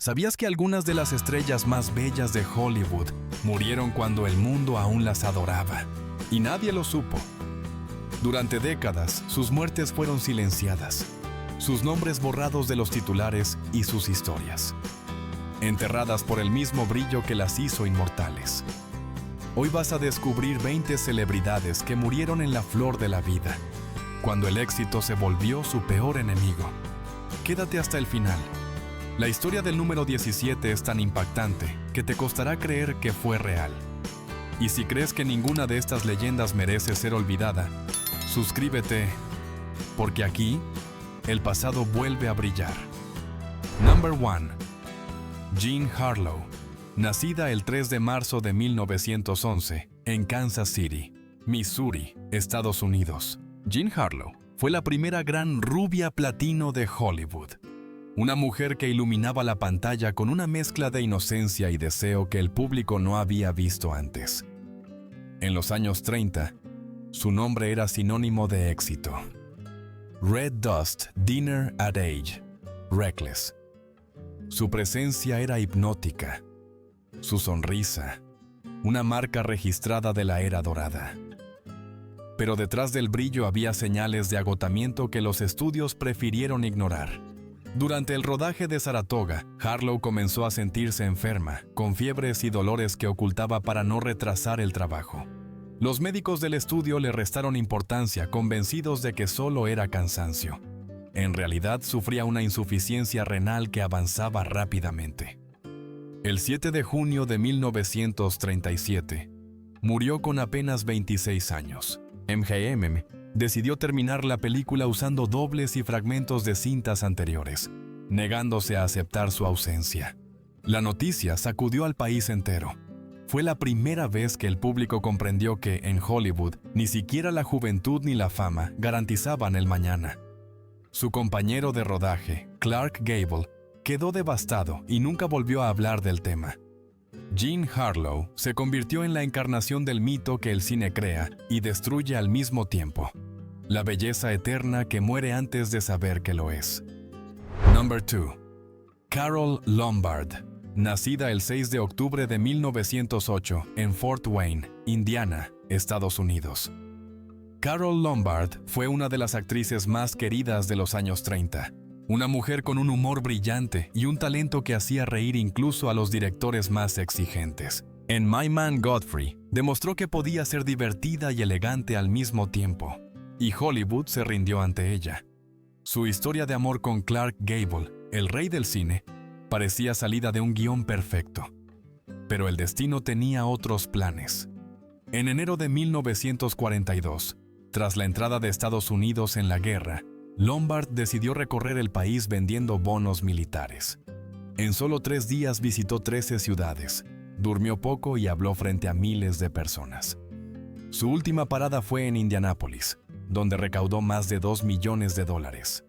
¿Sabías que algunas de las estrellas más bellas de Hollywood murieron cuando el mundo aún las adoraba? Y nadie lo supo. Durante décadas, sus muertes fueron silenciadas, sus nombres borrados de los titulares y sus historias, enterradas por el mismo brillo que las hizo inmortales. Hoy vas a descubrir 20 celebridades que murieron en la flor de la vida, cuando el éxito se volvió su peor enemigo. Quédate hasta el final. La historia del número 17 es tan impactante que te costará creer que fue real. Y si crees que ninguna de estas leyendas merece ser olvidada, suscríbete, porque aquí el pasado vuelve a brillar. Number 1. Jean Harlow, nacida el 3 de marzo de 1911 en Kansas City, Missouri, Estados Unidos. Jean Harlow fue la primera gran rubia platino de Hollywood. Una mujer que iluminaba la pantalla con una mezcla de inocencia y deseo que el público no había visto antes. En los años 30, su nombre era sinónimo de éxito. Red Dust Dinner at Age, Reckless. Su presencia era hipnótica. Su sonrisa, una marca registrada de la era dorada. Pero detrás del brillo había señales de agotamiento que los estudios prefirieron ignorar. Durante el rodaje de Saratoga, Harlow comenzó a sentirse enferma, con fiebres y dolores que ocultaba para no retrasar el trabajo. Los médicos del estudio le restaron importancia, convencidos de que solo era cansancio. En realidad, sufría una insuficiencia renal que avanzaba rápidamente. El 7 de junio de 1937, murió con apenas 26 años. MGM decidió terminar la película usando dobles y fragmentos de cintas anteriores, negándose a aceptar su ausencia. La noticia sacudió al país entero. Fue la primera vez que el público comprendió que, en Hollywood, ni siquiera la juventud ni la fama garantizaban el mañana. Su compañero de rodaje, Clark Gable, quedó devastado y nunca volvió a hablar del tema. Jean Harlow se convirtió en la encarnación del mito que el cine crea y destruye al mismo tiempo. La belleza eterna que muere antes de saber que lo es. Number 2. Carole Lombard, nacida el 6 de octubre de 1908 en Fort Wayne, Indiana, Estados Unidos. Carole Lombard fue una de las actrices más queridas de los años 30. Una mujer con un humor brillante y un talento que hacía reír incluso a los directores más exigentes. En My Man Godfrey, demostró que podía ser divertida y elegante al mismo tiempo, y Hollywood se rindió ante ella. Su historia de amor con Clark Gable, el rey del cine, parecía salida de un guión perfecto. Pero el destino tenía otros planes. En enero de 1942, tras la entrada de Estados Unidos en la guerra, Lombard decidió recorrer el país vendiendo bonos militares. En solo 3 días visitó 13 ciudades, durmió poco y habló frente a miles de personas. Su última parada fue en Indianápolis, donde recaudó más de $2 millones.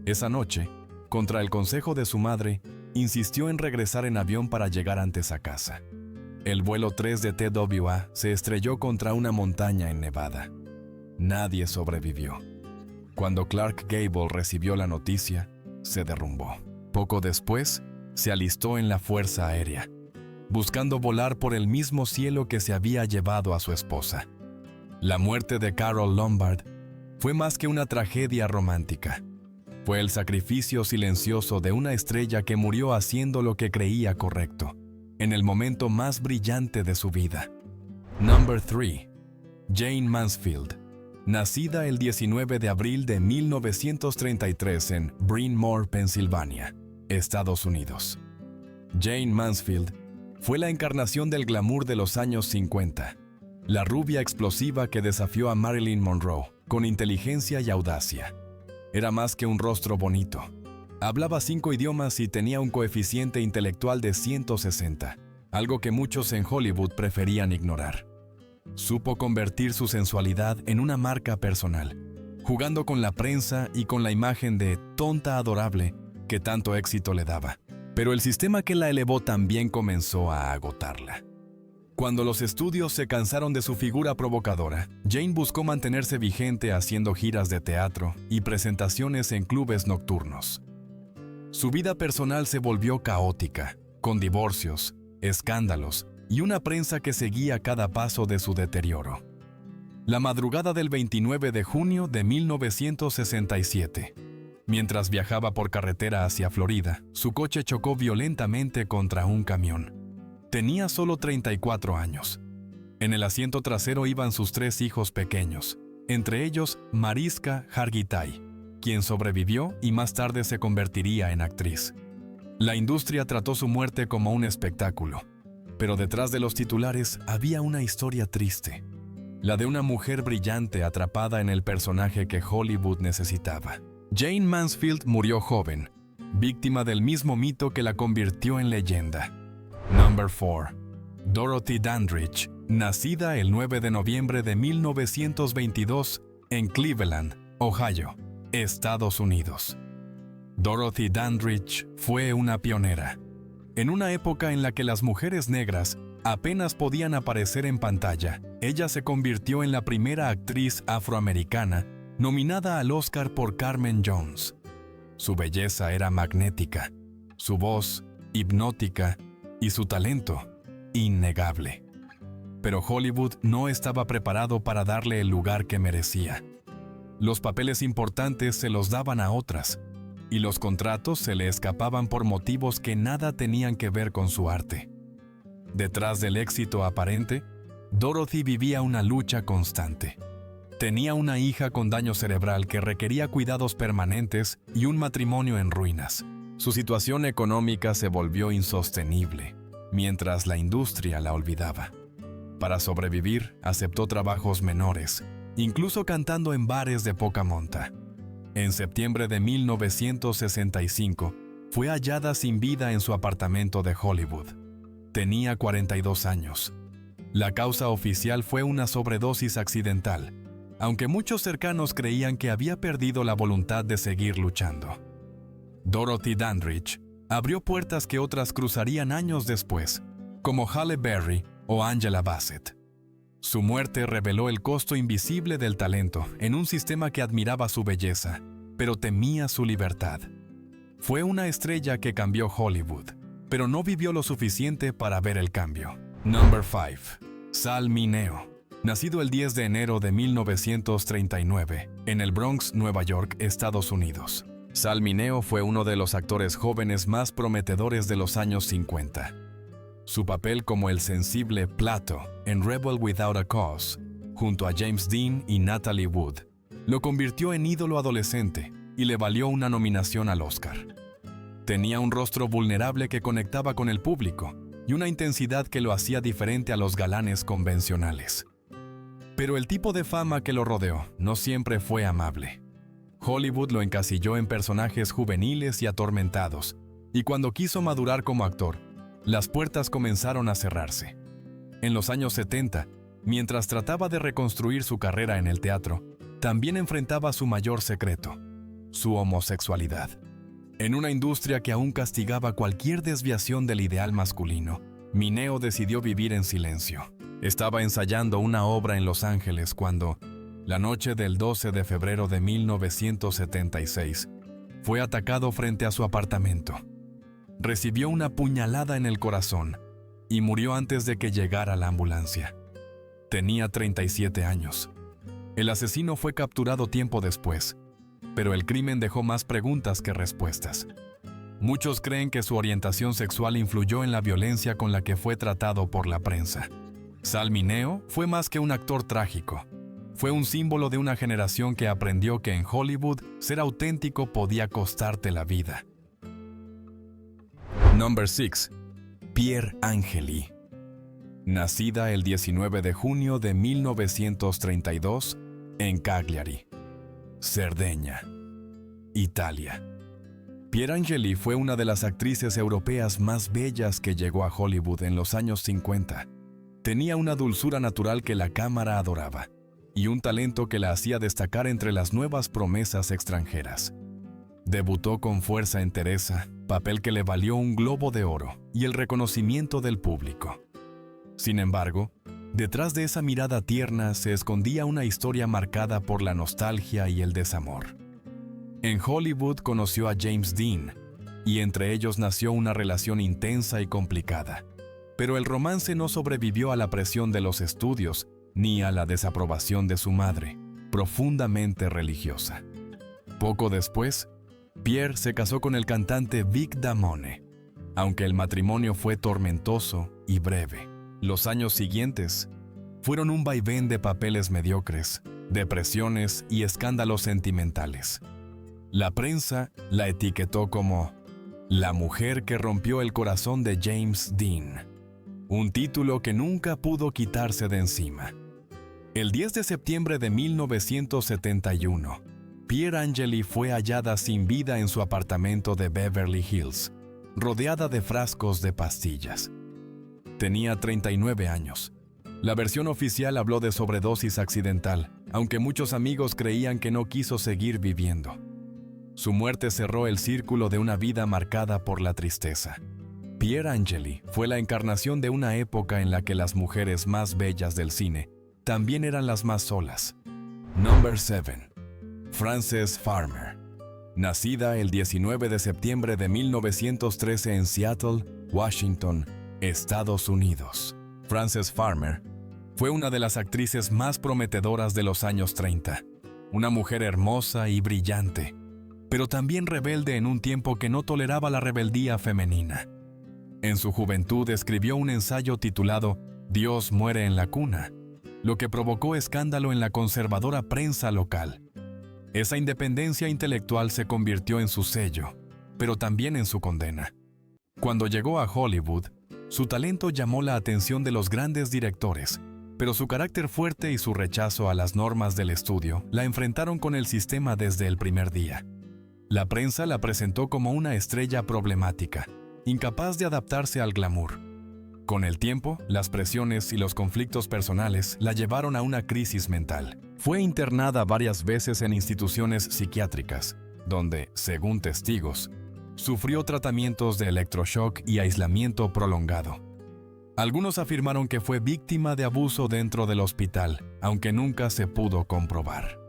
Esa noche, contra el consejo de su madre, insistió en regresar en avión para llegar antes a casa. El vuelo 3 de TWA se estrelló contra una montaña en Nevada. Nadie sobrevivió. Cuando Clark Gable recibió la noticia, se derrumbó. Poco después, se alistó en la Fuerza Aérea, buscando volar por el mismo cielo que se había llevado a su esposa. La muerte de Carole Lombard fue más que una tragedia romántica. Fue el sacrificio silencioso de una estrella que murió haciendo lo que creía correcto, en el momento más brillante de su vida. Number 3. Jayne Mansfield, nacida el 19 de abril de 1933 en Bryn Mawr, Pensilvania, Estados Unidos. Jayne Mansfield fue la encarnación del glamour de los años 50, la rubia explosiva que desafió a Marilyn Monroe con inteligencia y audacia. Era más que un rostro bonito. Hablaba 5 idiomas y tenía un coeficiente intelectual de 160, algo que muchos en Hollywood preferían ignorar. Supo convertir su sensualidad en una marca personal, jugando con la prensa y con la imagen de tonta adorable que tanto éxito le daba. Pero el sistema que la elevó también comenzó a agotarla. Cuando los estudios se cansaron de su figura provocadora, Jayne buscó mantenerse vigente haciendo giras de teatro y presentaciones en clubes nocturnos. Su vida personal se volvió caótica, con divorcios, escándalos y una prensa que seguía cada paso de su deterioro. La madrugada del 29 de junio de 1967, mientras viajaba por carretera hacia Florida, su coche chocó violentamente contra un camión. Tenía solo 34 años. En el asiento trasero iban sus 3 hijos pequeños, entre ellos Mariska Hargitay, quien sobrevivió y más tarde se convertiría en actriz. La industria trató su muerte como un espectáculo, pero detrás de los titulares había una historia triste, la de una mujer brillante atrapada en el personaje que Hollywood necesitaba. Jayne Mansfield murió joven, víctima del mismo mito que la convirtió en leyenda. Number 4. Dorothy Dandridge, nacida el 9 de noviembre de 1922 en Cleveland, Ohio, Estados Unidos. Dorothy Dandridge fue una pionera. En una época en la que las mujeres negras apenas podían aparecer en pantalla, ella se convirtió en la primera actriz afroamericana nominada al Oscar por Carmen Jones. Su belleza era magnética, su voz hipnótica y su talento innegable. Pero Hollywood no estaba preparado para darle el lugar que merecía. Los papeles importantes se los daban a otras, y los contratos se le escapaban por motivos que nada tenían que ver con su arte. Detrás del éxito aparente, Dorothy vivía una lucha constante. Tenía una hija con daño cerebral que requería cuidados permanentes y un matrimonio en ruinas. Su situación económica se volvió insostenible, mientras la industria la olvidaba. Para sobrevivir, aceptó trabajos menores, incluso cantando en bares de poca monta. En septiembre de 1965, fue hallada sin vida en su apartamento de Hollywood. Tenía 42 años. La causa oficial fue una sobredosis accidental, aunque muchos cercanos creían que había perdido la voluntad de seguir luchando. Dorothy Dandridge abrió puertas que otras cruzarían años después, como Halle Berry o Angela Bassett. Su muerte reveló el costo invisible del talento en un sistema que admiraba su belleza, pero temía su libertad. Fue una estrella que cambió Hollywood, pero no vivió lo suficiente para ver el cambio. Number 5. Sal Mineo. Nacido el 10 de enero de 1939, en el Bronx, Nueva York, Estados Unidos. Sal Mineo fue uno de los actores jóvenes más prometedores de los años 50. Su papel como el sensible Plato en Rebel Without a Cause, junto a James Dean y Natalie Wood, lo convirtió en ídolo adolescente y le valió una nominación al Oscar. Tenía un rostro vulnerable que conectaba con el público y una intensidad que lo hacía diferente a los galanes convencionales. Pero el tipo de fama que lo rodeó no siempre fue amable. Hollywood lo encasilló en personajes juveniles y atormentados, y cuando quiso madurar como actor, las puertas comenzaron a cerrarse. En los años 70, mientras trataba de reconstruir su carrera en el teatro, también enfrentaba su mayor secreto, su homosexualidad. En una industria que aún castigaba cualquier desviación del ideal masculino, Mineo decidió vivir en silencio. Estaba ensayando una obra en Los Ángeles cuando, la noche del 12 de febrero de 1976, fue atacado frente a su apartamento. Recibió una puñalada en el corazón y murió antes de que llegara la ambulancia. Tenía 37 años. El asesino fue capturado tiempo después, pero el crimen dejó más preguntas que respuestas. Muchos creen que su orientación sexual influyó en la violencia con la que fue tratado por la prensa. Sal Mineo fue más que un actor trágico. Fue un símbolo de una generación que aprendió que en Hollywood ser auténtico podía costarte la vida. Number 6. Pier Angeli. Nacida el 19 de junio de 1932 en Cagliari, Cerdeña, Italia. Pier Angeli fue una de las actrices europeas más bellas que llegó a Hollywood en los años 50. Tenía una dulzura natural que la cámara adoraba y un talento que la hacía destacar entre las nuevas promesas extranjeras. Debutó con Fuerza en Teresa, papel que le valió un Globo de Oro y el reconocimiento del público. Sin embargo, detrás de esa mirada tierna se escondía una historia marcada por la nostalgia y el desamor. En Hollywood conoció a James Dean, y entre ellos nació una relación intensa y complicada. Pero el romance no sobrevivió a la presión de los estudios ni a la desaprobación de su madre, profundamente religiosa. Poco después, Pierre se casó con el cantante Vic Damone, aunque el matrimonio fue tormentoso y breve. Los años siguientes fueron un vaivén de papeles mediocres, depresiones y escándalos sentimentales. La prensa la etiquetó como la mujer que rompió el corazón de James Dean, un título que nunca pudo quitarse de encima. El 10 de septiembre de 1971, Pier Angeli fue hallada sin vida en su apartamento de Beverly Hills, rodeada de frascos de pastillas. Tenía 39 años. La versión oficial habló de sobredosis accidental, aunque muchos amigos creían que no quiso seguir viviendo. Su muerte cerró el círculo de una vida marcada por la tristeza. Pier Angeli fue la encarnación de una época en la que las mujeres más bellas del cine también eran las más solas. Number 7. Frances Farmer. Nacida el 19 de septiembre de 1913 en Seattle, Washington, Estados Unidos. Frances Farmer fue una de las actrices más prometedoras de los años 30. Una mujer hermosa y brillante, pero también rebelde en un tiempo que no toleraba la rebeldía femenina. En su juventud escribió un ensayo titulado Dios muere en la cuna, lo que provocó escándalo en la conservadora prensa local. Esa independencia intelectual se convirtió en su sello, pero también en su condena. Cuando llegó a Hollywood, su talento llamó la atención de los grandes directores, pero su carácter fuerte y su rechazo a las normas del estudio la enfrentaron con el sistema desde el primer día. La prensa la presentó como una estrella problemática, incapaz de adaptarse al glamour. Con el tiempo, las presiones y los conflictos personales la llevaron a una crisis mental. Fue internada varias veces en instituciones psiquiátricas, donde, según testigos, sufrió tratamientos de electroshock y aislamiento prolongado. Algunos afirmaron que fue víctima de abuso dentro del hospital, aunque nunca se pudo comprobar.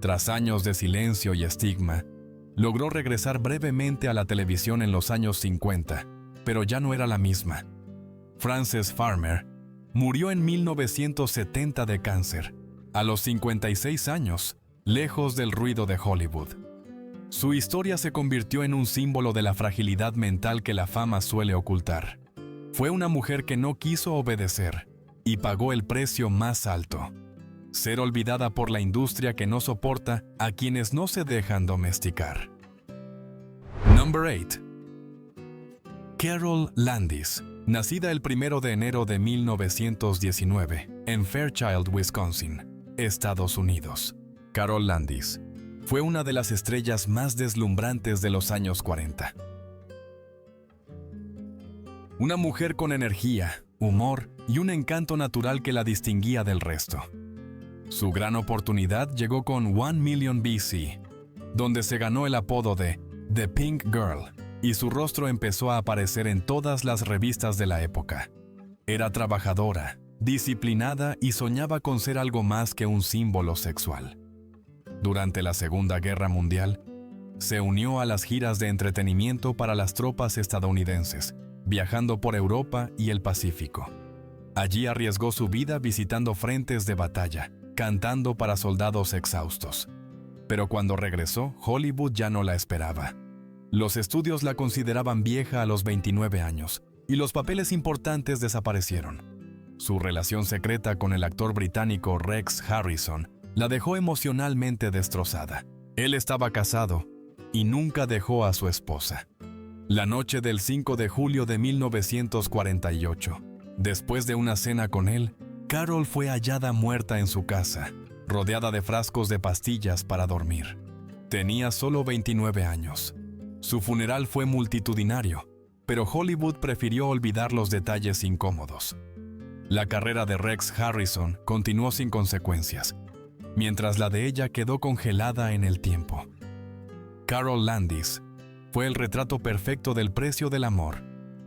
Tras años de silencio y estigma, logró regresar brevemente a la televisión en los años 50, pero ya no era la misma. Frances Farmer murió en 1970 de cáncer, a los 56 años, lejos del ruido de Hollywood. Su historia se convirtió en un símbolo de la fragilidad mental que la fama suele ocultar. Fue una mujer que no quiso obedecer y pagó el precio más alto: ser olvidada por la industria que no soporta a quienes no se dejan domesticar. Number 8. Carole Landis. Nacida el 1 de enero de 1919 en Fairchild, Wisconsin, Estados Unidos. Carole Landis fue una de las estrellas más deslumbrantes de los años 40. Una mujer con energía, humor y un encanto natural que la distinguía del resto. Su gran oportunidad llegó con 1 Million BC, donde se ganó el apodo de The Pink Girl, y su rostro empezó a aparecer en todas las revistas de la época. Era trabajadora, disciplinada y soñaba con ser algo más que un símbolo sexual. Durante la Segunda Guerra Mundial, se unió a las giras de entretenimiento para las tropas estadounidenses, viajando por Europa y el Pacífico. Allí arriesgó su vida visitando frentes de batalla, cantando para soldados exhaustos. Pero cuando regresó, Hollywood ya no la esperaba. Los estudios la consideraban vieja a los 29 años, y los papeles importantes desaparecieron. Su relación secreta con el actor británico Rex Harrison la dejó emocionalmente destrozada. Él estaba casado y nunca dejó a su esposa. La noche del 5 de julio de 1948, después de una cena con él, Carole fue hallada muerta en su casa, rodeada de frascos de pastillas para dormir. Tenía solo 29 años. Su funeral fue multitudinario, pero Hollywood prefirió olvidar los detalles incómodos. La carrera de Rex Harrison continuó sin consecuencias, mientras la de ella quedó congelada en el tiempo. Carole Landis fue el retrato perfecto del precio del amor,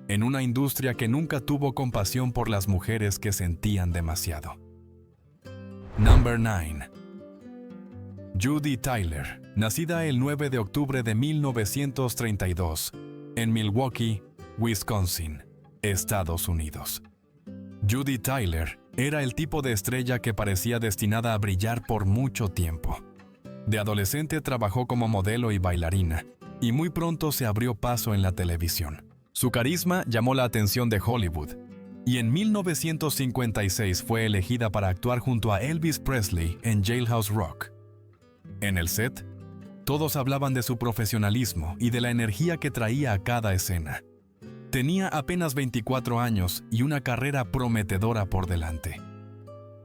en una industria que nunca tuvo compasión por las mujeres que sentían demasiado. Number 9. Judy Tyler, nacida el 9 de octubre de 1932, en Milwaukee, Wisconsin, Estados Unidos. Judy Tyler era el tipo de estrella que parecía destinada a brillar por mucho tiempo. De adolescente trabajó como modelo y bailarina, y muy pronto se abrió paso en la televisión. Su carisma llamó la atención de Hollywood, y en 1956 fue elegida para actuar junto a Elvis Presley en Jailhouse Rock. En el set, todos hablaban de su profesionalismo y de la energía que traía a cada escena. Tenía apenas 24 años y una carrera prometedora por delante.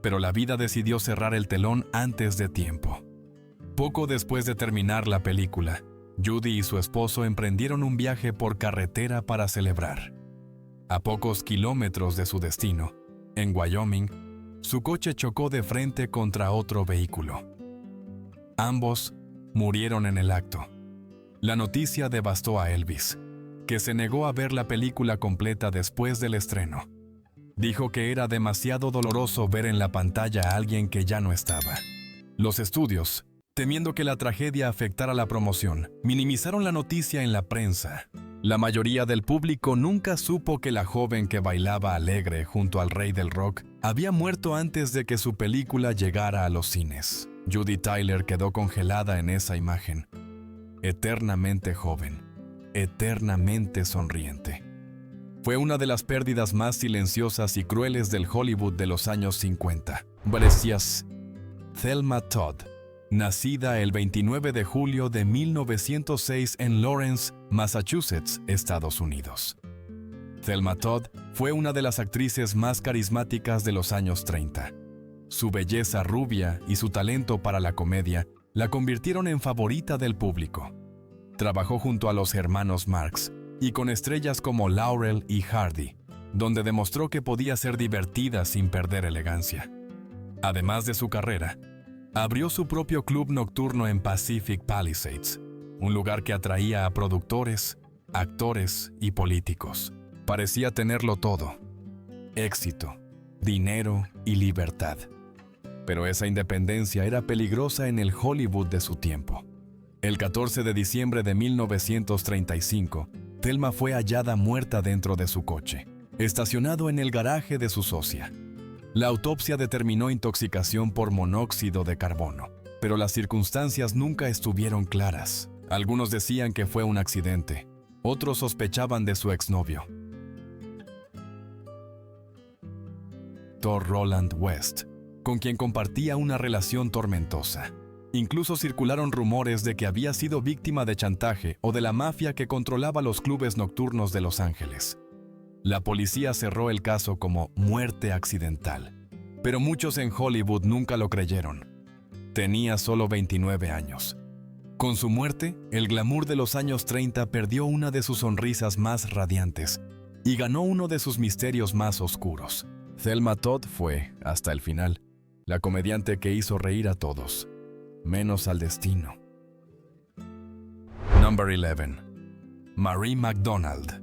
Pero la vida decidió cerrar el telón antes de tiempo. Poco después de terminar la película, Judy y su esposo emprendieron un viaje por carretera para celebrar. A pocos kilómetros de su destino, en Wyoming, su coche chocó de frente contra otro vehículo. Ambos murieron en el acto. La noticia devastó a Elvis, que se negó a ver la película completa después del estreno. Dijo que era demasiado doloroso ver en la pantalla a alguien que ya no estaba. Los estudios, temiendo que la tragedia afectara la promoción, minimizaron la noticia en la prensa. La mayoría del público nunca supo que la joven que bailaba alegre junto al rey del rock había muerto antes de que su película llegara a los cines. Judy Tyler quedó congelada en esa imagen, eternamente joven, eternamente sonriente. Fue una de las pérdidas más silenciosas y crueles del Hollywood de los años 50. Brescias. Thelma Todd, nacida el 29 de julio de 1906 en Lawrence, Massachusetts, Estados Unidos. Thelma Todd fue una de las actrices más carismáticas de los años 30. Su belleza rubia y su talento para la comedia la convirtieron en favorita del público. Trabajó junto a los hermanos Marx y con estrellas como Laurel y Hardy, donde demostró que podía ser divertida sin perder elegancia. Además de su carrera, abrió su propio club nocturno en Pacific Palisades, un lugar que atraía a productores, actores y políticos. Parecía tenerlo todo: éxito, dinero y libertad. Pero esa independencia era peligrosa en el Hollywood de su tiempo. El 14 de diciembre de 1935, Thelma fue hallada muerta dentro de su coche, estacionado en el garaje de su socia. La autopsia determinó intoxicación por monóxido de carbono, pero las circunstancias nunca estuvieron claras. Algunos decían que fue un accidente, otros sospechaban de su exnovio. Thor Roland West, con quien compartía una relación tormentosa. Incluso circularon rumores de que había sido víctima de chantaje o de la mafia que controlaba los clubes nocturnos de Los Ángeles. La policía cerró el caso como muerte accidental, pero muchos en Hollywood nunca lo creyeron. Tenía solo 29 años. Con su muerte, el glamour de los años 30 perdió una de sus sonrisas más radiantes y ganó uno de sus misterios más oscuros. Thelma Todd fue, hasta el final, la comediante que hizo reír a todos, menos al destino. Number 11. Marie McDonald.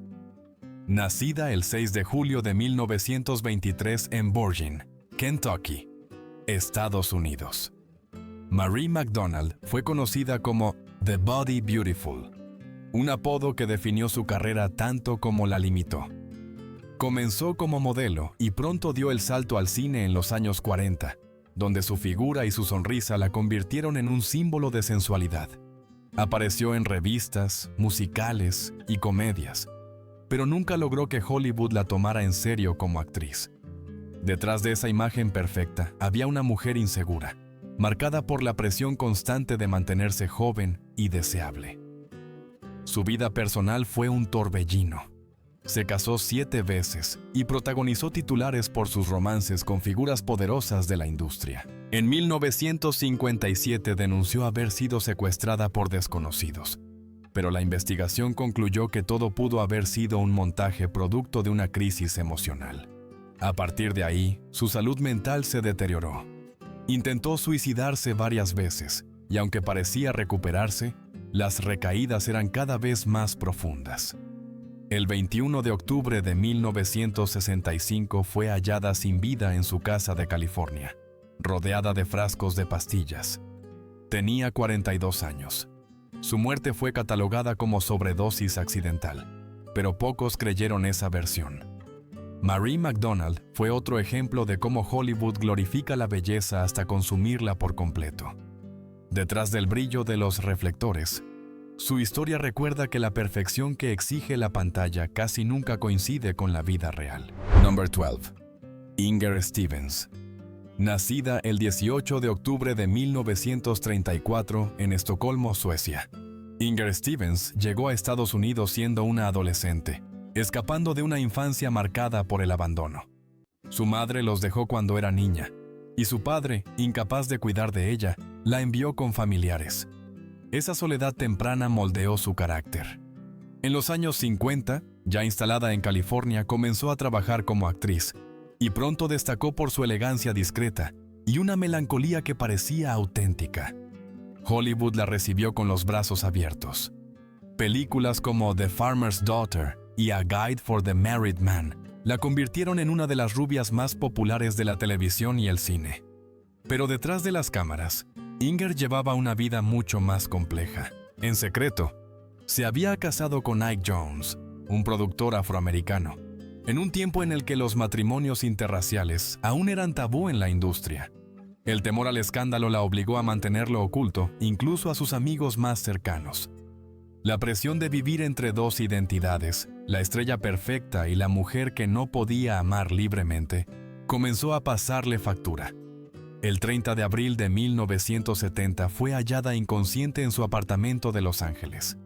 Nacida el 6 de julio de 1923 en Bourgin, Kentucky, Estados Unidos. Marie McDonald fue conocida como The Body Beautiful, un apodo que definió su carrera tanto como la limitó. Comenzó como modelo y pronto dio el salto al cine en los años 40, donde su figura y su sonrisa la convirtieron en un símbolo de sensualidad. Apareció en revistas, musicales y comedias, pero nunca logró que Hollywood la tomara en serio como actriz. Detrás de esa imagen perfecta había una mujer insegura, marcada por la presión constante de mantenerse joven y deseable. Su vida personal fue un torbellino. Se casó 7 veces y protagonizó titulares por sus romances con figuras poderosas de la industria. En 1957 denunció haber sido secuestrada por desconocidos, pero la investigación concluyó que todo pudo haber sido un montaje producto de una crisis emocional. A partir de ahí, su salud mental se deterioró. Intentó suicidarse varias veces, y aunque parecía recuperarse, las recaídas eran cada vez más profundas. El 21 de octubre de 1965 fue hallada sin vida en su casa de California, rodeada de frascos de pastillas. Tenía 42 años. Su muerte fue catalogada como sobredosis accidental, pero pocos creyeron esa versión. Marie McDonald fue otro ejemplo de cómo Hollywood glorifica la belleza hasta consumirla por completo. Detrás del brillo de los reflectores, su historia recuerda que la perfección que exige la pantalla casi nunca coincide con la vida real. Number 12. Inger Stevens. Nacida el 18 de octubre de 1934 en Estocolmo, Suecia. Inger Stevens llegó a Estados Unidos siendo una adolescente, escapando de una infancia marcada por el abandono. Su madre los dejó cuando era niña, y su padre, incapaz de cuidar de ella, la envió con familiares. Esa soledad temprana moldeó su carácter. En los años 50, ya instalada en California, comenzó a trabajar como actriz, y pronto destacó por su elegancia discreta y una melancolía que parecía auténtica. Hollywood la recibió con los brazos abiertos. Películas como The Farmer's Daughter y A Guide for the Married Man la convirtieron en una de las rubias más populares de la televisión y el cine. Pero detrás de las cámaras, Inger llevaba una vida mucho más compleja. En secreto, se había casado con Ike Jones, un productor afroamericano, en un tiempo en el que los matrimonios interraciales aún eran tabú en la industria. El temor al escándalo la obligó a mantenerlo oculto, incluso a sus amigos más cercanos. La presión de vivir entre dos identidades, la estrella perfecta y la mujer que no podía amar libremente, comenzó a pasarle factura. El 30 de abril de 1970 fue hallada inconsciente en su apartamento de Los Ángeles.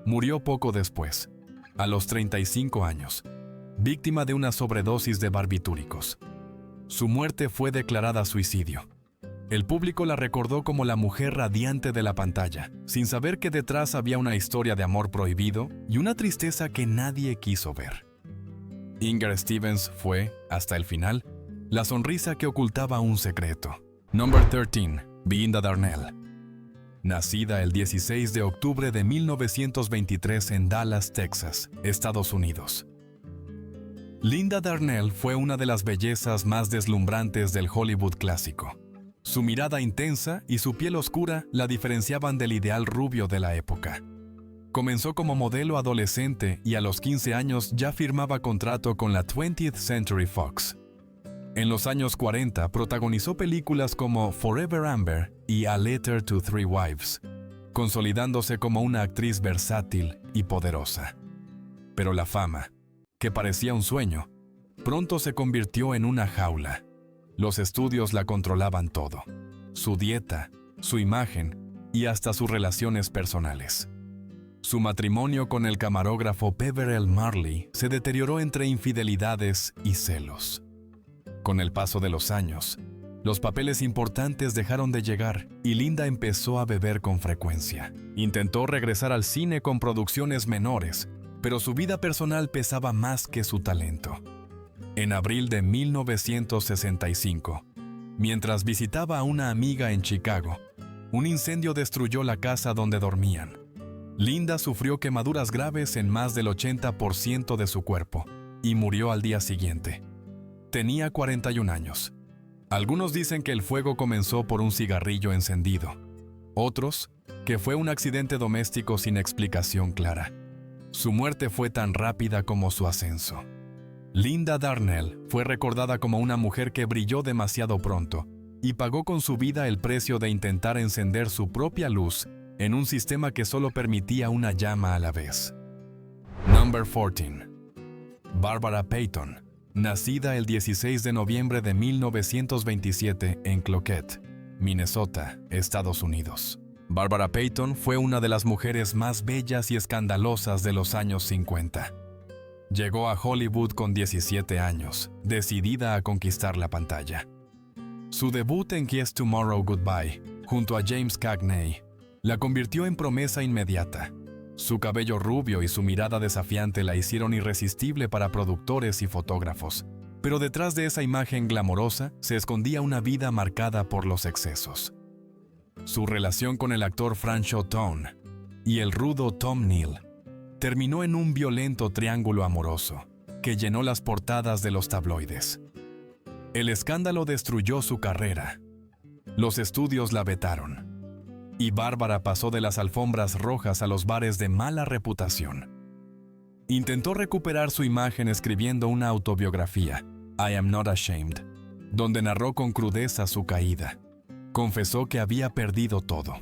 Murió poco después, a los 35 años, víctima de una sobredosis de barbitúricos. Su muerte fue declarada suicidio. El público la recordó como la mujer radiante de la pantalla, sin saber que detrás había una historia de amor prohibido y una tristeza que nadie quiso ver. Inger Stevens fue, hasta el final, la sonrisa que ocultaba un secreto. Number 13. Linda Darnell. Nacida el 16 de octubre de 1923 en Dallas, Texas, Estados Unidos. Linda Darnell fue una de las bellezas más deslumbrantes del Hollywood clásico. Su mirada intensa y su piel oscura la diferenciaban del ideal rubio de la época. Comenzó como modelo adolescente y a los 15 años ya firmaba contrato con la 20th Century Fox. En los años 40 protagonizó películas como Forever Amber y A Letter to Three Wives, consolidándose como una actriz versátil y poderosa. Pero la fama, que parecía un sueño, pronto se convirtió en una jaula. Los estudios la controlaban todo: su dieta, su imagen y hasta sus relaciones personales. Su matrimonio con el camarógrafo Peverell Marley se deterioró entre infidelidades y celos. Con el paso de los años, los papeles importantes dejaron de llegar y Linda empezó a beber con frecuencia. Intentó regresar al cine con producciones menores, pero su vida personal pesaba más que su talento. En abril de 1965, mientras visitaba a una amiga en Chicago, un incendio destruyó la casa donde dormían. Linda sufrió quemaduras graves en más del 80% de su cuerpo y murió al día siguiente. Tenía 41 años. Algunos dicen que el fuego comenzó por un cigarrillo encendido. Otros, que fue un accidente doméstico sin explicación clara. Su muerte fue tan rápida como su ascenso. Linda Darnell fue recordada como una mujer que brilló demasiado pronto y pagó con su vida el precio de intentar encender su propia luz en un sistema que solo permitía una llama a la vez. Number 14. Barbara Payton. Nacida el 16 de noviembre de 1927 en Cloquet, Minnesota, Estados Unidos. Barbara Payton fue una de las mujeres más bellas y escandalosas de los años 50. Llegó a Hollywood con 17 años, decidida a conquistar la pantalla. Su debut en Kiss Tomorrow Goodbye, junto a James Cagney, la convirtió en promesa inmediata. Su cabello rubio y su mirada desafiante la hicieron irresistible para productores y fotógrafos. Pero detrás de esa imagen glamorosa se escondía una vida marcada por los excesos. Su relación con el actor Franchot Tone y el rudo Tom Neal terminó en un violento triángulo amoroso que llenó las portadas de los tabloides. El escándalo destruyó su carrera. Los estudios la vetaron. y Bárbara pasó de las alfombras rojas a los bares de mala reputación. Intentó recuperar su imagen escribiendo una autobiografía, I Am Not Ashamed, donde narró con crudeza su caída. Confesó que había perdido todo: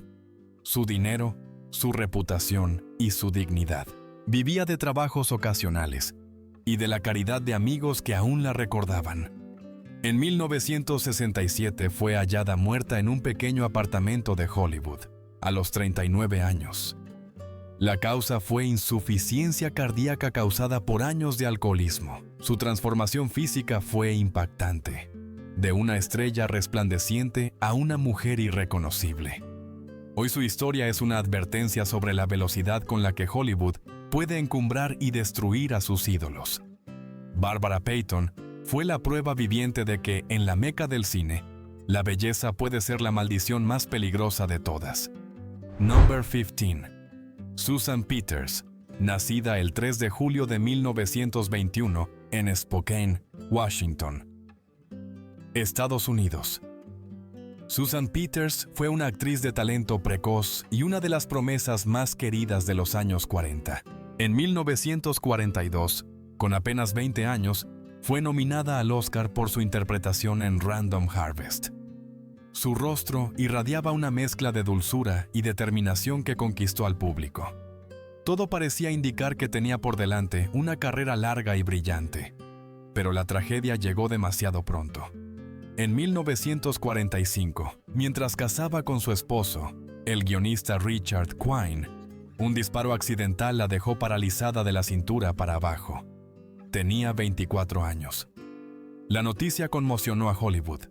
su dinero, su reputación y su dignidad. Vivía de trabajos ocasionales y de la caridad de amigos que aún la recordaban. En 1967 fue hallada muerta en un pequeño apartamento de Hollywood, a los 39 años. La causa fue insuficiencia cardíaca causada por años de alcoholismo. Su transformación física fue impactante, de una estrella resplandeciente a una mujer irreconocible. Hoy su historia es una advertencia sobre la velocidad con la que Hollywood puede encumbrar y destruir a sus ídolos. Barbara Payton fue la prueba viviente de que, en la meca del cine, la belleza puede ser la maldición más peligrosa de todas. Number 15. Susan Peters, nacida el 3 de julio de 1921 en Spokane, Washington, Estados Unidos. Susan Peters fue una actriz de talento precoz y una de las promesas más queridas de los años 40. En 1942, con apenas 20 años, fue nominada al Oscar por su interpretación en Random Harvest. Su rostro irradiaba una mezcla de dulzura y determinación que conquistó al público. Todo parecía indicar que tenía por delante una carrera larga y brillante, pero la tragedia llegó demasiado pronto. En 1945, mientras casaba con su esposo, el guionista Richard Quine, un disparo accidental la dejó paralizada de la cintura para abajo. Tenía 24 años. La noticia conmocionó a Hollywood.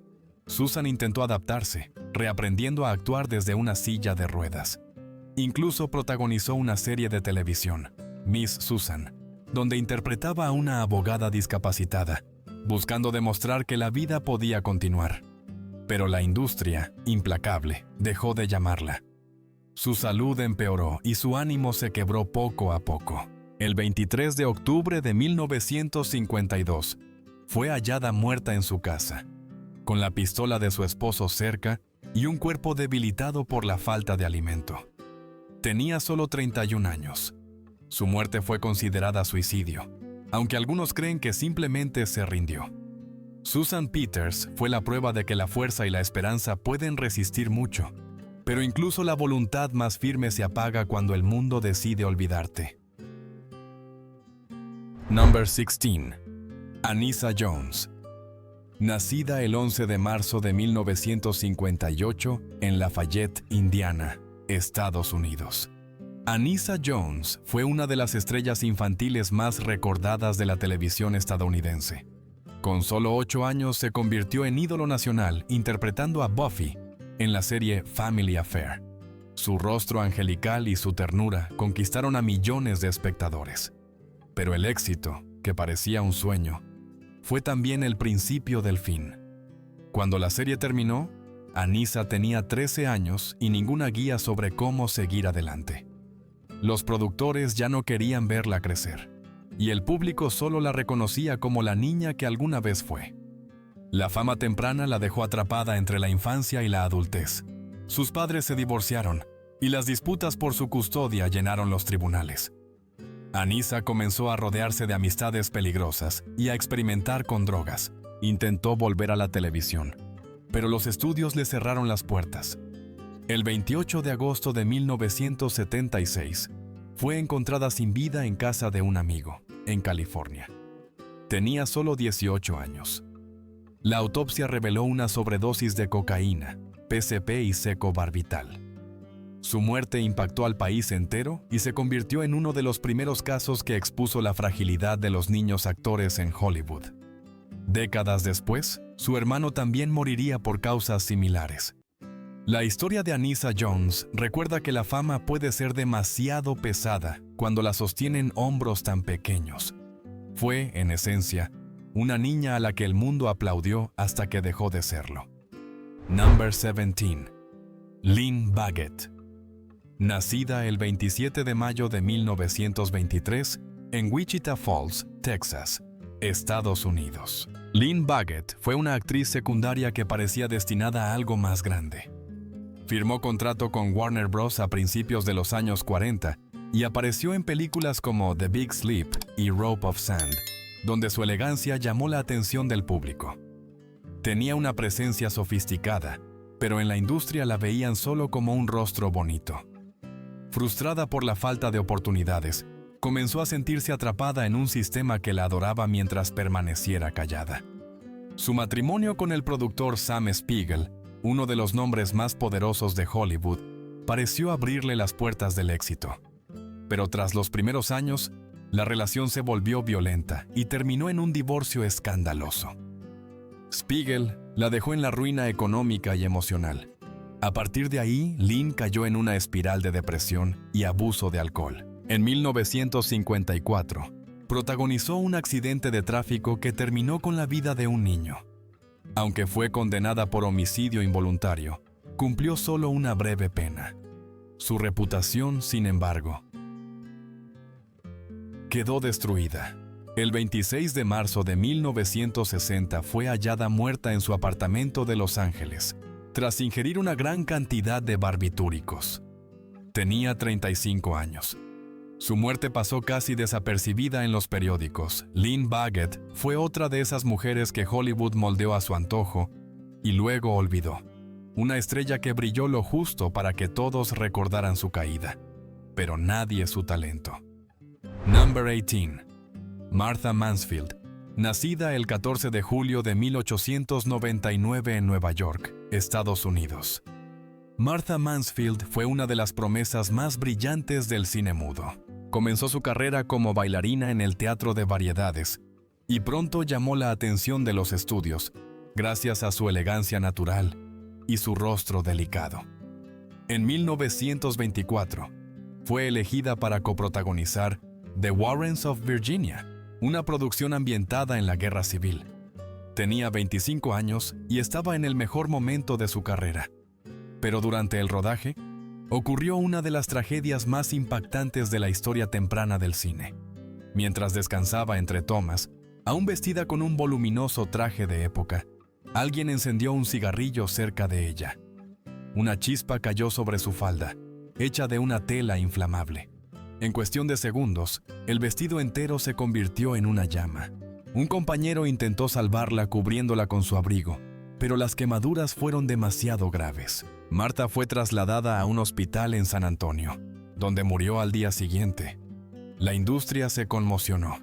Susan intentó adaptarse, reaprendiendo a actuar desde una silla de ruedas. Incluso protagonizó una serie de televisión, Miss Susan, donde interpretaba a una abogada discapacitada, buscando demostrar que la vida podía continuar. Pero la industria, implacable, dejó de llamarla. Su salud empeoró y su ánimo se quebró poco a poco. El 23 de octubre de 1952, fue hallada muerta en su casa, con la pistola de su esposo cerca y un cuerpo debilitado por la falta de alimento. Tenía solo 31 años. Su muerte fue considerada suicidio, aunque algunos creen que simplemente se rindió. Susan Peters fue la prueba de que la fuerza y la esperanza pueden resistir mucho, pero incluso la voluntad más firme se apaga cuando el mundo decide olvidarte. Number 16. Anissa Jones. Nacida el 11 de marzo de 1958 en Lafayette, Indiana, Estados Unidos. Anissa Jones fue una de las estrellas infantiles más recordadas de la televisión estadounidense. Con solo 8 años se convirtió en ídolo nacional interpretando a Buffy en la serie Family Affair. Su rostro angelical y su ternura conquistaron a millones de espectadores. Pero el éxito, que parecía un sueño, fue también el principio del fin. Cuando la serie terminó, Anissa tenía 13 años y ninguna guía sobre cómo seguir adelante. Los productores ya no querían verla crecer, y el público solo la reconocía como la niña que alguna vez fue. La fama temprana la dejó atrapada entre la infancia y la adultez. Sus padres se divorciaron, y las disputas por su custodia llenaron los tribunales. Anissa comenzó a rodearse de amistades peligrosas y a experimentar con drogas. Intentó volver a la televisión, pero los estudios le cerraron las puertas. El 28 de agosto de 1976, fue encontrada sin vida en casa de un amigo, en California. Tenía solo 18 años. La autopsia reveló una sobredosis de cocaína, PCP y secobarbital. Su muerte impactó al país entero y se convirtió en uno de los primeros casos que expuso la fragilidad de los niños actores en Hollywood. Décadas después, su hermano también moriría por causas similares. La historia de Anissa Jones recuerda que la fama puede ser demasiado pesada cuando la sostienen hombros tan pequeños. Fue, en esencia, una niña a la que el mundo aplaudió hasta que dejó de serlo. Number 17. Lynn Baggett. Nacida el 27 de mayo de 1923 en Wichita Falls, Texas, Estados Unidos. Lynn Baggett fue una actriz secundaria que parecía destinada a algo más grande. Firmó contrato con Warner Bros. A principios de los años 40 y apareció en películas como The Big Sleep y Rope of Sand, donde su elegancia llamó la atención del público. Tenía una presencia sofisticada, pero en la industria la veían solo como un rostro bonito. Frustrada por la falta de oportunidades, comenzó a sentirse atrapada en un sistema que la adoraba mientras permaneciera callada. Su matrimonio con el productor Sam Spiegel, uno de los nombres más poderosos de Hollywood, pareció abrirle las puertas del éxito. Pero tras los primeros años, la relación se volvió violenta y terminó en un divorcio escandaloso. Spiegel la dejó en la ruina económica y emocional. A partir de ahí, Lynn cayó en una espiral de depresión y abuso de alcohol. En 1954, protagonizó un accidente de tráfico que terminó con la vida de un niño. Aunque fue condenada por homicidio involuntario, cumplió solo una breve pena. Su reputación, sin embargo, quedó destruida. El 26 de marzo de 1960 fue hallada muerta en su apartamento de Los Ángeles, tras ingerir una gran cantidad de barbitúricos. Tenía 35 años. Su muerte pasó casi desapercibida en los periódicos. Lynn Baggett fue otra de esas mujeres que Hollywood moldeó a su antojo y luego olvidó. Una estrella que brilló lo justo para que todos recordaran su caída, pero nadie su talento. Number 18. Martha Mansfield, nacida el 14 de julio de 1899 en Nueva York, Estados Unidos. Martha Mansfield fue una de las promesas más brillantes del cine mudo. Comenzó su carrera como bailarina en el teatro de variedades y pronto llamó la atención de los estudios, gracias a su elegancia natural y su rostro delicado. En 1924, fue elegida para coprotagonizar The Warrens of Virginia, una producción ambientada en la Guerra Civil. Tenía 25 años y estaba en el mejor momento de su carrera. Pero durante el rodaje, ocurrió una de las tragedias más impactantes de la historia temprana del cine. Mientras descansaba entre tomas, aún vestida con un voluminoso traje de época, alguien encendió un cigarrillo cerca de ella. Una chispa cayó sobre su falda, hecha de una tela inflamable. En cuestión de segundos, el vestido entero se convirtió en una llama. Un compañero intentó salvarla cubriéndola con su abrigo, pero las quemaduras fueron demasiado graves. Martha fue trasladada a un hospital en San Antonio, donde murió al día siguiente. La industria se conmocionó.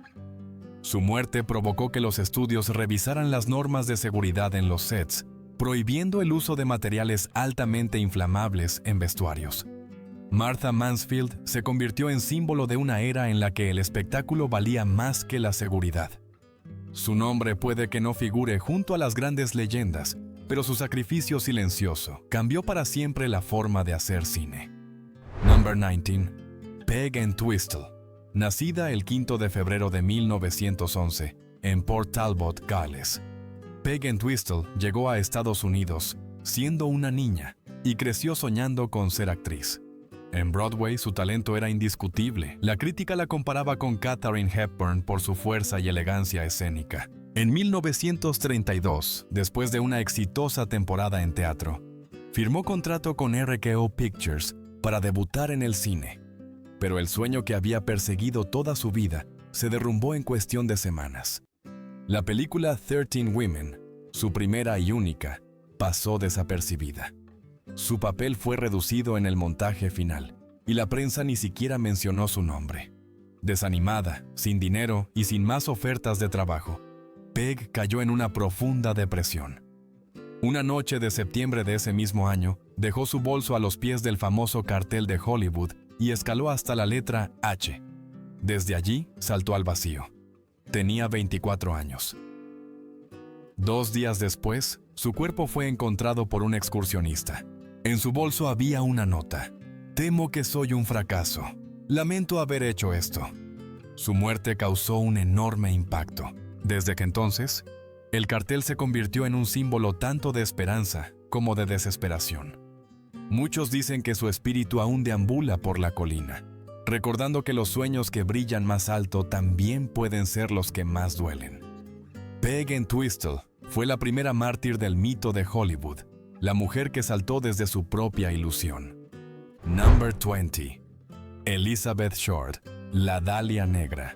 Su muerte provocó que los estudios revisaran las normas de seguridad en los sets, prohibiendo el uso de materiales altamente inflamables en vestuarios. Martha Mansfield se convirtió en símbolo de una era en la que el espectáculo valía más que la seguridad. Su nombre puede que no figure junto a las grandes leyendas, pero su sacrificio silencioso cambió para siempre la forma de hacer cine. Number 19. Peg Entwistle, nacida el 5 de febrero de 1911 en Port Talbot, Gales. Peg Entwistle llegó a Estados Unidos siendo una niña y creció soñando con ser actriz. En Broadway su talento era indiscutible. La crítica la comparaba con Katharine Hepburn por su fuerza y elegancia escénica. En 1932, después de una exitosa temporada en teatro, firmó contrato con RKO Pictures para debutar en el cine. Pero el sueño que había perseguido toda su vida se derrumbó en cuestión de semanas. La película 13 Women, su primera y única, pasó desapercibida. Su papel fue reducido en el montaje final, y la prensa ni siquiera mencionó su nombre. Desanimada, sin dinero y sin más ofertas de trabajo, Peg cayó en una profunda depresión. Una noche de septiembre de ese mismo año, dejó su bolso a los pies del famoso cartel de Hollywood y escaló hasta la letra H. Desde allí, saltó al vacío. Tenía 24 años. 2 días después, su cuerpo fue encontrado por un excursionista. En su bolso había una nota. Temo que soy un fracaso. Lamento haber hecho esto. Su muerte causó un enorme impacto. Desde que entonces, el cartel se convirtió en un símbolo tanto de esperanza como de desesperación. Muchos dicen que su espíritu aún deambula por la colina, recordando que los sueños que brillan más alto también pueden ser los que más duelen. Peg Entwistle fue la primera mártir del mito de Hollywood, la mujer que saltó desde su propia ilusión. Number 20. Elizabeth Short, la Dalia Negra.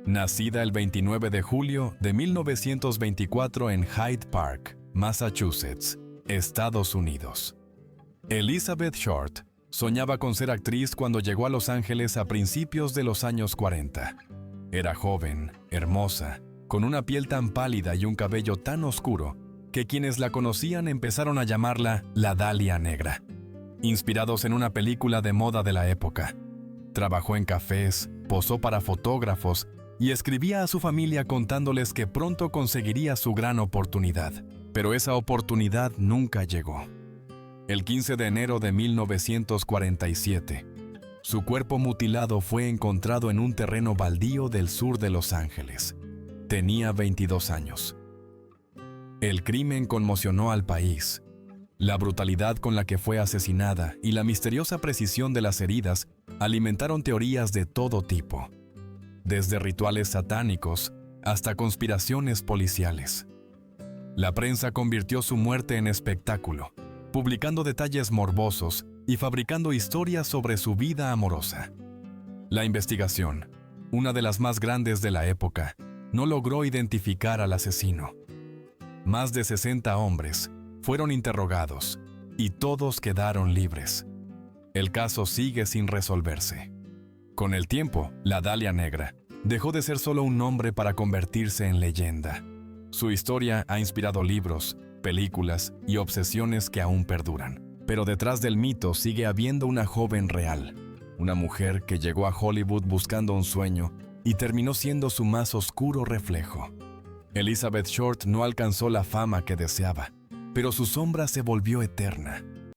Nacida el 29 de julio de 1924 en Hyde Park, Massachusetts, Estados Unidos. Elizabeth Short soñaba con ser actriz cuando llegó a Los Ángeles a principios de los años 40. Era joven, hermosa, con una piel tan pálida y un cabello tan oscuro que quienes la conocían empezaron a llamarla la Dalia Negra, inspirados en una película de moda de la época. Trabajó en cafés, posó para fotógrafos y escribía a su familia contándoles que pronto conseguiría su gran oportunidad, pero esa oportunidad nunca llegó. El 15 de enero de 1947, su cuerpo mutilado fue encontrado en un terreno baldío del sur de Los Ángeles. Tenía 22 años. El crimen conmocionó al país. La brutalidad con la que fue asesinada y la misteriosa precisión de las heridas alimentaron teorías de todo tipo, desde rituales satánicos hasta conspiraciones policiales. La prensa convirtió su muerte en espectáculo, publicando detalles morbosos y fabricando historias sobre su vida amorosa. La investigación, una de las más grandes de la época, no logró identificar al asesino. Más de 60 hombres fueron interrogados y todos quedaron libres. El caso sigue sin resolverse. Con el tiempo, la Dalia Negra dejó de ser solo un nombre para convertirse en leyenda. Su historia ha inspirado libros, películas y obsesiones que aún perduran. Pero detrás del mito sigue habiendo una joven real, una mujer que llegó a Hollywood buscando un sueño y terminó siendo su más oscuro reflejo. Elizabeth Short no alcanzó la fama que deseaba, pero su sombra se volvió eterna.